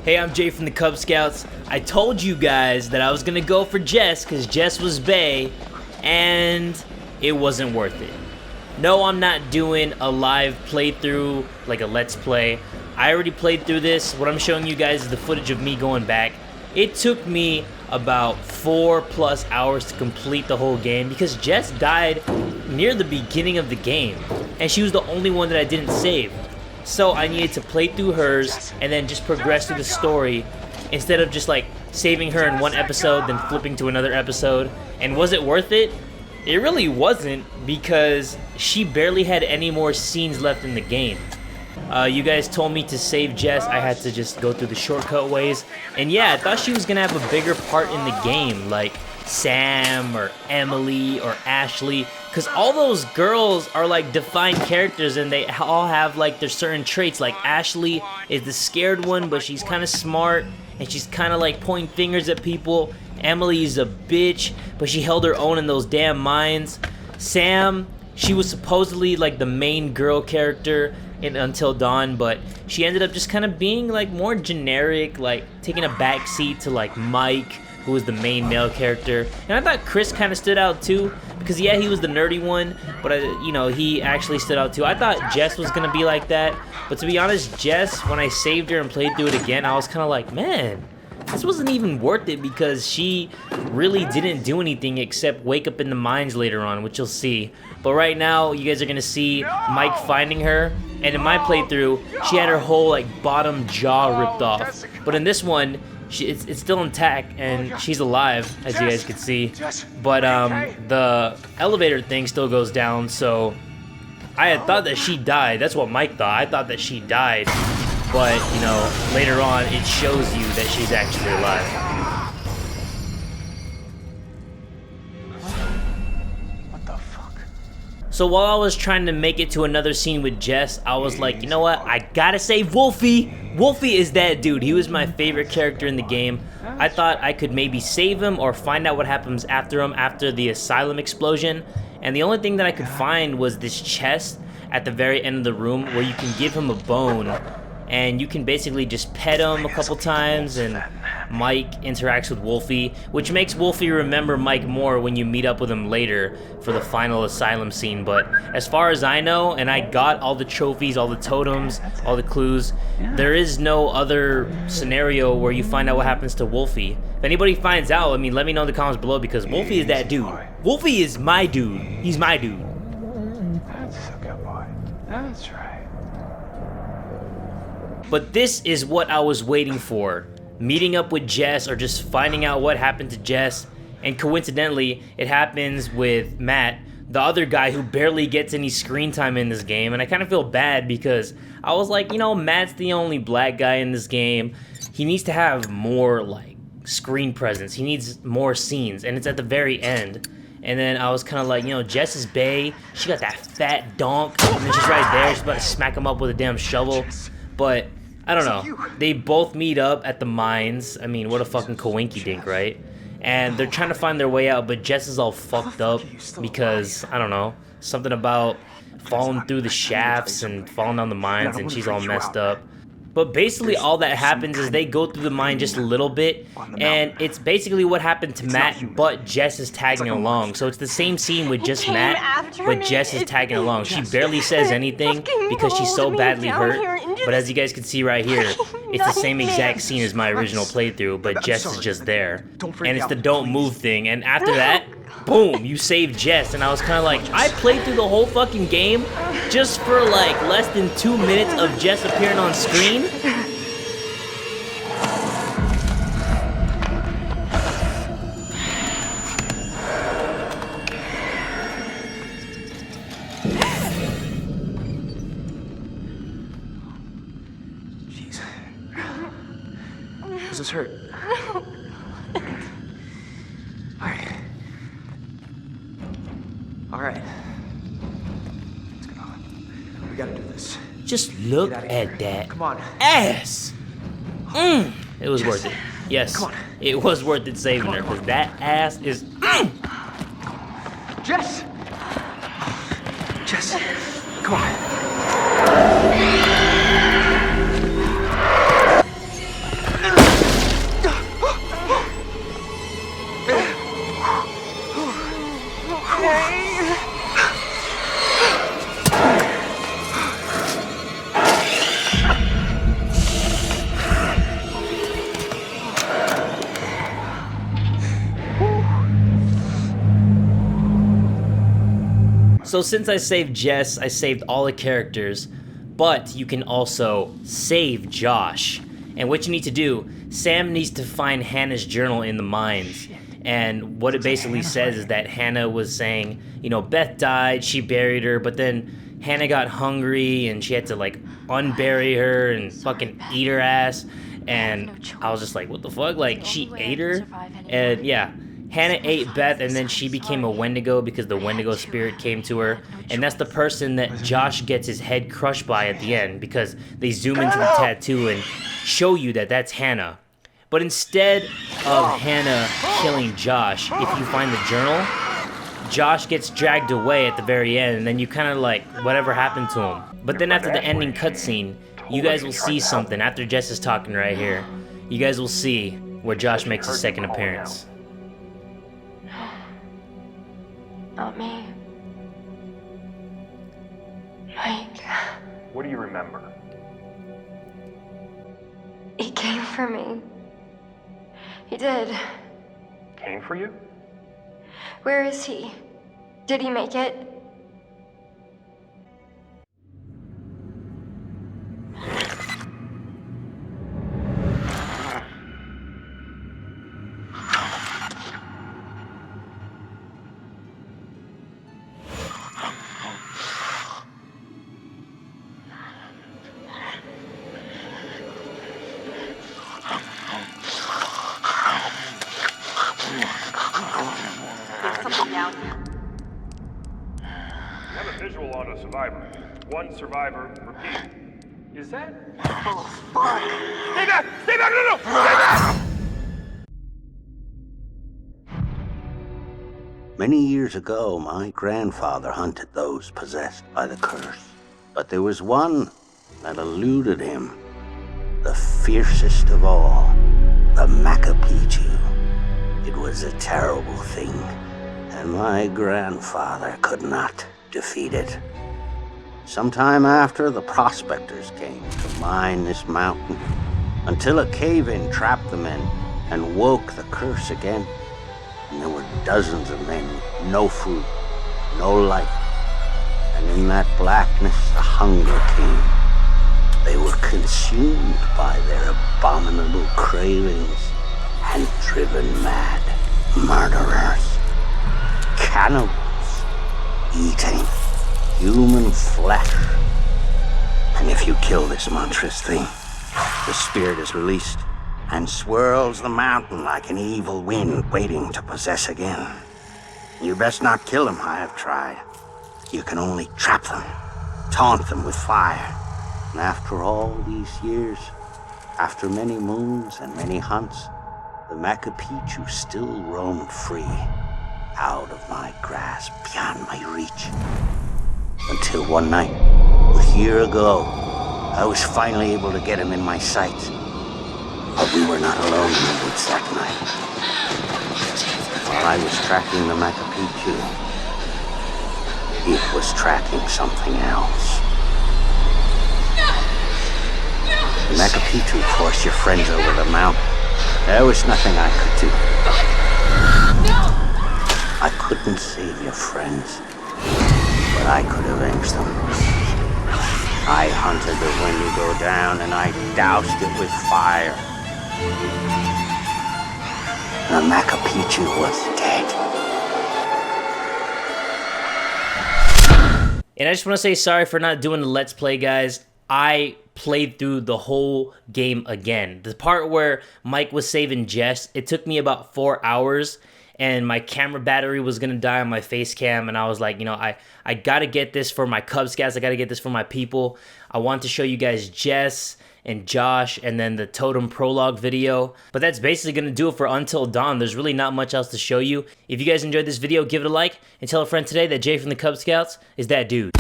Hey, I'm Jay from the Cub Scouts. I told you guys that I was gonna go for Jess because Jess was bae, and it wasn't worth it. No, I'm not doing a live playthrough, like a let's play. I already played through this. What I'm showing you guys is the footage of me going back. It took me about 4+ hours to complete the whole game because Jess died near the beginning of the game, and she was the only one that I didn't save. So I needed to play through hers and then just progress through the story instead of just like saving her in one episode then flipping to another episode. And was it worth it? It really wasn't, because she barely had any more scenes left in the game. You guys told me to save Jess. I had to just go through the shortcut ways, and yeah, I thought she was gonna have a bigger part in the game, like Sam or Emily or Ashley, because all those girls are like defined characters and they all have like their certain traits. Like Ashley is the scared one, but she's kind of smart and she's kind of like pointing fingers at people. Emily is a bitch, but she held her own in those damn mines. Sam, she was supposedly like the main girl character in Until Dawn, but she ended up just kind of being like more generic, like taking a back seat to like Mike, who was the main male character. And I thought Chris kind of stood out too, because yeah, he was the nerdy one, but he actually stood out too. I thought Jess was gonna be like that, but to be honest, Jess, when I saved her and played through it again, I was kind of like, man, this wasn't even worth it, because she really didn't do anything except wake up in the mines later on, which you'll see. But right now, you guys are gonna see Mike finding her, and in my playthrough, she had her whole like bottom jaw ripped off. But in this one, it's still intact and she's alive, as you guys can see. But the elevator thing still goes down, so I had thought that she died. That's what Mike thought. I thought that she died, but you know, later on it shows you that she's actually alive. So while I was trying to make it to another scene with Jess, I was like, you know what? I gotta save Wolfie. Wolfie is that dude. He was my favorite character in the game. I thought I could maybe save him or find out what happens after him after the asylum explosion. And the only thing that I could find was this chest at the very end of the room where you can give him a bone. And you can basically just pet him a couple times, and Mike interacts with Wolfie, which makes Wolfie remember Mike more when you meet up with him later for the final asylum scene. But as far as I know, and I got all the trophies, all the totems, all the clues, there is no other scenario where you find out what happens to Wolfie. If anybody finds out, I mean, let me know in the comments below, because Wolfie is that dude. Wolfie is my dude. He's my dude. That's a good boy. That's right. But this is what I was waiting for. Meeting up with Jess, or just finding out what happened to Jess. And coincidentally, it happens with Matt, the other guy who barely gets any screen time in this game. And I kind of feel bad, because I was like, you know, Matt's the only black guy in this game. He needs to have more like screen presence. He needs more scenes, and it's at the very end. And then I was kind of like, you know, Jess is bae. She got that fat donk, and then she's right there. She's about to smack him up with a damn shovel. But I don't know. They both meet up at the mines. I mean, what a fucking coinky dink, right? And they're trying to find their way out, but Jess is all fucked up because, I don't know, something about falling through the shafts and falling down the mines, and she's all messed up. But basically all that happens is they go through the mine just a little bit, and it's basically what happened to Matt, but Jess is tagging along. So it's the same scene with just Matt, but Jess is tagging along. She barely says anything because she's so badly hurt. But as you guys can see right here, it's the same exact scene as my original playthrough, but Jess is just there. And it's the don't move thing, and after that, boom, you save Jess. And I was kind of like, I played through the whole fucking game just for like less than 2 minutes of Jess appearing on screen. Jeez. Does this hurt? All right. Let's go. We gotta do this. Just look at that Come on. ass. It was worth it. Yes, Come on. it was worth it saving her, because that ass is. Jess! Jess, come on. So since I saved Jess, I saved all the characters, but you can also save Josh. And what you need to do, Sam needs to find Hannah's journal in the mines. And what it basically says is that Hannah was saying, you know, Beth died, she buried her, but then Hannah got hungry and she had to like unbury her and fucking eat her ass. And I was just like, what the fuck? Like, she ate her? And yeah, Hannah ate Beth, and then she became a Wendigo because the Wendigo spirit came to her. And that's the person that Josh gets his head crushed by at the end, because they zoom into the tattoo and show you that that's Hannah. But instead of Hannah killing Josh, if you find the journal, Josh gets dragged away at the very end, and then you kind of like, whatever happened to him. But then after the ending cutscene, you guys will see something. After Jess is talking right here, you guys will see where Josh makes his second appearance. Not me. Mike. What do you remember? He came for me. He did. Came for you? Where is he? Did he make it? You have a visual on a survivor. One survivor, repeat. Is that? Oh, fuck! Stay back! Stay back! No, no! Stay back! Many years ago, my grandfather hunted those possessed by the curse. But there was one that eluded him. The fiercest of all, the Macapichu. It was a terrible thing, and my grandfather could not defeat it. Sometime after, the prospectors came to mine this mountain, until a cave-in trapped the men and woke the curse again. And there were dozens of men with no food, no light. And in that blackness, the hunger came. They were consumed by their abominable cravings and driven mad. Murderers, cannibals, eating human flesh. And if you kill this monstrous thing, the spirit is released and swirls the mountain like an evil wind waiting to possess again. You best not kill them, I have tried. You can only trap them, taunt them with fire. And after all these years, after many moons and many hunts, the Macapichu still roamed free, out of my grasp, beyond my reach. Until one night, a year ago, I was finally able to get him in my sights. But we were not alone in the woods that night. While I was tracking the Macapichu, it was tracking something else. The Macapichu forced your friends over the mountain. There was nothing I could do. I couldn't save your friends, but I could avenge them. I hunted the Wendigo down and I doused it with fire. The Macapichu was dead. And I just want to say sorry for not doing the Let's Play, guys. I played through the whole game again. The part where Mike was saving Jess, it took me about 4 hours, and my camera battery was gonna die on my face cam, and I was like, you know, I gotta get this for my Cub Scouts, I gotta get this for my people. I want to show you guys Jess and Josh, and then the Totem prologue video. But that's basically gonna do it for Until Dawn. There's really not much else to show you. If you guys enjoyed this video, give it a like, and tell a friend today that Jay from the Cub Scouts is that dude.